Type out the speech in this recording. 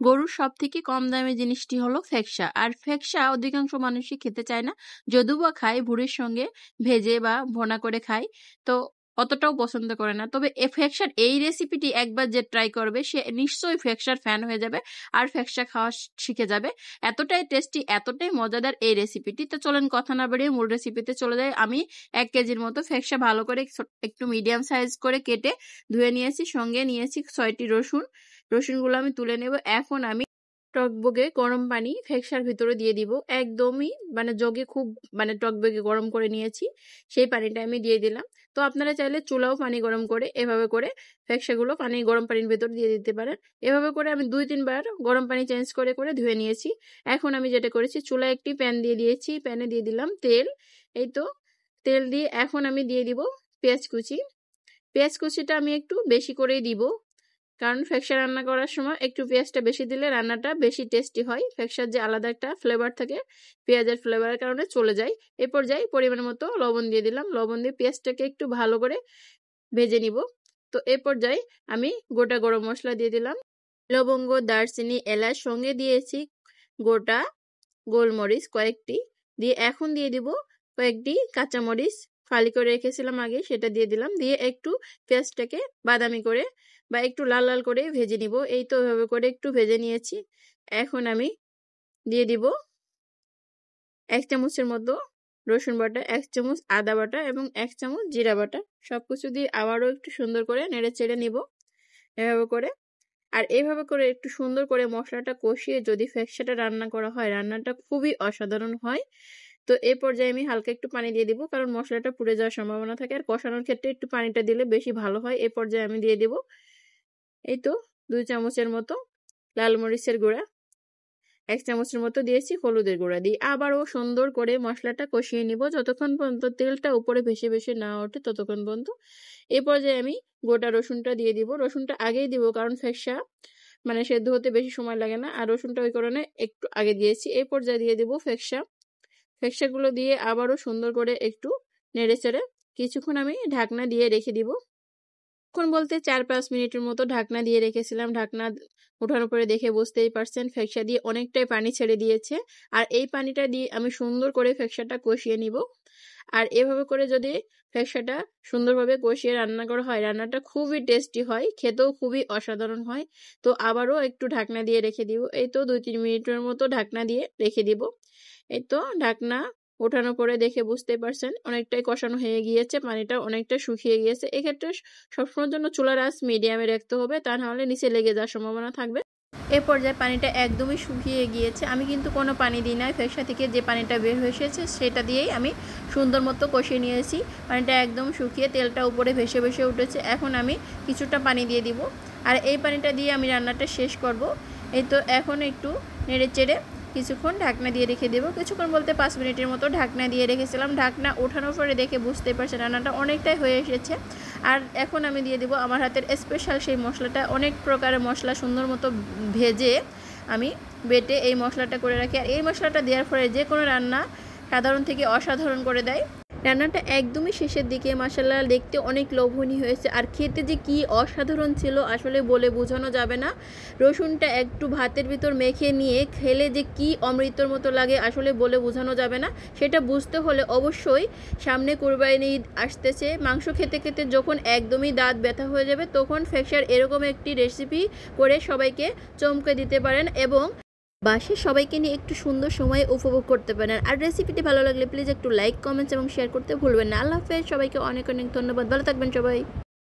গরুর সবথেকে কম দামি জিনিসটি হলো ফ্যাকসা। আর ফ্যাকসা অধিকাংশ মানুষই খেতে চায় না, যদিও বা খায় ভুঁড়ির সঙ্গে ভেজে বা ভোনা করে খায়, তো অতটাও পছন্দ করে না। তবে ফ্যাকসার এই রেসিপিটি একবার যে ট্রাই করবে সে নিশ্চয়ই ফ্যাকসার ফ্যান হয়ে যাবে আর ফ্যাকসা খাওয়া শিখে যাবে। এতটাই টেস্টি, এতটাই মজাদার এই রেসিপিটি। তো চলেন কথা না বাড়িয়ে মূল রেসিপিতে চলে যাই। আমি 1 কেজির মতো ফ্যাকসা ভালো করে একটু মিডিয়াম সাইজ করে কেটে ধুয়ে নিয়েছি, সঙ্গে নিয়েছি 6টি রসুন। রসুনগুলো আমি তুলে নেব। এখন আমি টকবগে গরম পানি ফ্যাকসার ভিতরে দিয়ে দিব, একদমই জগে খুব টকবগে গরম করে নিয়েছি, সেই পানিটা আমি দিয়ে দিলাম। তো আপনারা চাইলে চুলাও পানি গরম করে এভাবে করে ফ্যাকসাগুলো গরম পানির ভেতর দিয়ে দিতে পারেন। এভাবে করে আমি 2-3 বার গরম পানি চেঞ্জ করে করে ধুয়ে নিয়েছি। এখন আমি যেটা করেছি, চুলায় একটি প্যান দিয়ে দিয়েছি, প্যানে দিয়ে দিলাম তেল। এই তো তেল দিয়ে এখন আমি দিয়ে দিব পেঁয়াজ কুচি। পেঁয়াজ কুচিটা আমি একটু বেশি করেই দিব, কারণ ফ্যাকসা রান্না করার সময় একটু পেঁয়াজটা বেশি দিলে রান্নাটা বেশি টেস্টি হয়। ফ্যাকসার যে আলাদা একটা ফ্লেভার থাকে পেঁয়াজের ফ্লেভারের কারণে চলে যায়। এই পর্যায়ে পরিমাণ মতো লবণ দিয়ে দিলাম। লবণ দিয়ে পেঁয়াজটাকে একটু ভালো করে ভেজে নিব। তো এই পর্যায়ে আমি গোটা গরম মশলা দিয়ে দিলাম, লবঙ্গ, দারচিনি, এলাচ, সঙ্গে দিয়েছি গোটা গোলমরিচ কয়েকটি, দিয়ে এখন দিয়ে দিব কয়েকটি কাঁচামরিচ ফালি করে রেখেছিলাম আগে, সেটা দিয়ে দিলাম। দিয়ে একটু পেঁয়াজটাকে বাদামি করে বা একটু লাল লাল করে ভেজে নিব। এই তো এভাবে করে একটু ভেজে নিয়েছি। এখন আমি দিয়ে দিব 1 চামচের মতো রসুন বাটা, 1 চামচ আদা বাটা এবং 1 চামচ জিরা বাটা। সবকিছু দিয়ে আবারও একটু সুন্দর করে নেড়ে চেড়ে নিব এভাবে করে। আর এইভাবে করে একটু সুন্দর করে মশলাটা কষিয়ে যদি ফ্যাকসাটা রান্না করা হয়, রান্নাটা খুবই অসাধারণ হয়। তো এই পর্যায়ে আমি হালকা একটু পানি দিয়ে দিব, কারণ মশলাটা পুড়ে যাওয়ার সম্ভাবনা থাকে, আর কষানোর ক্ষেত্রে একটু পানিটা দিলে বেশি ভালো হয়। এই পর্যায়ে আমি দিয়ে দিব এই তো 2 চামচের মতো লাল মরিচের গুঁড়া, 1 চামচের মতো দিয়েছি হলুদের গুঁড়া, দিয়ে আবারও সুন্দর করে মশলাটা কষিয়ে নিব যতক্ষণ পর্যন্ত তেলটা উপরে ভেসে ভেসে না ওঠে ততক্ষণ পর্যন্ত। এই পর্যায়ে আমি গোটা রসুনটা দিয়ে দিব। রসুনটা আগেই দিব, কারণ ফ্যাকসা সেদ্ধ হতে বেশি সময় লাগে না, আর রসুনটা ওই কারণে একটু আগে দিয়েছি। এই পর্যায়ে দিয়ে দিব ফ্যাকসাগুলো দিয়ে আবারও সুন্দর করে একটু নেড়ে চেড়ে কিছুক্ষণ আমি ঢাকনা দিয়ে রেখে দিব। কিছুক্ষণ বলতে 4-5 মিনিটের মতো ঢাকনা দিয়ে রেখেছিলাম। ঢাকনা ওঠানোর পরে দেখে বুঝতেই পারছেন ফ্যাকসা দিয়ে অনেকটাই পানি ছেড়ে দিয়েছে। আর এই পানিটা দিয়ে আমি সুন্দর করে ফ্যাকসাটা কষিয়ে নিব। আর এভাবে করে যদি ফ্যাকসাটা সুন্দরভাবে কষিয়ে রান্না করা হয়, রান্নাটা খুবই টেস্টি হয়, খেতেও খুবই অসাধারণ হয়। তো আবারও একটু ঢাকনা দিয়ে রেখে দিব। এই তো 2-3 মিনিটের মতো ঢাকনা দিয়ে রেখে দিব। এই তো ঢাকনা ওঠানোর পরে দেখে বুঝতে পারছেন অনেকটাই কষানো হয়ে গিয়েছে, পানিটা অনেকটা শুকিয়ে গিয়েছে। এক্ষেত্রে সবসময়ের জন্য চুলার আঁচ মিডিয়ামে রাখতে হবে, তা নাহলে নিচে লেগে যাওয়ার সম্ভাবনা থাকবে। এ পর্যায়ে পানিটা একদমই শুকিয়ে গিয়েছে। আমি কিন্তু কোনো পানি দিই নাই, ফ্যাকসা থেকে যে পানিটা বের হয়ে এসেছে সেটা দিয়েই আমি সুন্দর মতো কষিয়ে নিয়েছি। পানিটা একদম শুকিয়ে তেলটা উপরে ভেসে ভেসে উঠেছে। এখন আমি কিছুটা পানি দিয়ে দিব, আর এই পানিটা দিয়ে আমি রান্নাটা শেষ করব। এই তো এখন একটু নেড়ে চেড়ে কিছুক্ষণ ঢাকনা দিয়ে রেখে দেবো। কিছুক্ষণ বলতে 5 মিনিটের মতো ঢাকনা দিয়ে রেখেছিলাম। ঢাকনা ওঠানোর পরে দেখে বুঝতে পারছেন রান্নাটা অনেকটাই হয়ে এসেছে। আর এখন আমি দিয়ে দেবো আমার হাতের স্পেশাল সেই মশলাটা। অনেক প্রকারের মশলা সুন্দর মতো ভেজে আমি বেটে এই মশলাটা করে রাখি, আর এই মশলাটা দেওয়ার পরে যে কোনো রান্না সাধারণ থেকে অসাধারণ করে দেয়। রান্নাটা একদমই শেষের দিকে মাশাআল্লাহ দেখতে অনেক লোভনীয় হয়েছে, আর খেতে যে কি অসাধারণ ছিল আসলে বলে বোঝানো যাবে না। রসুনটা একটু ভাতের ভিতর মেখে নিয়ে খেলে যে কি অমৃতর মতো লাগে আসলে বলে বোঝানো যাবে না। সেটা বুঝতে হলে অবশ্যই সামনে কুরবানি ঈদ আসতেছে, মাংস খেতে খেতে যখন একদমই দাঁত ব্যথা হয়ে যাবে তখন ফ্যাকসার এরকম একটি রেসিপি করে সবাইকে চমকে দিতে পারেন এবং বাসায় সবাইকে নিয়ে একটু সুন্দর সময় উপভোগ করতে পারেন। আর রেসিপিটি ভালো লাগলে প্লিজ একটু লাইক, কমেন্টস এবং শেয়ার করতে ভুলবেন না। আল্লাহ হাফেজ, সবাইকে অনেক অনেক ধন্যবাদ, ভালো থাকবেন সবাই।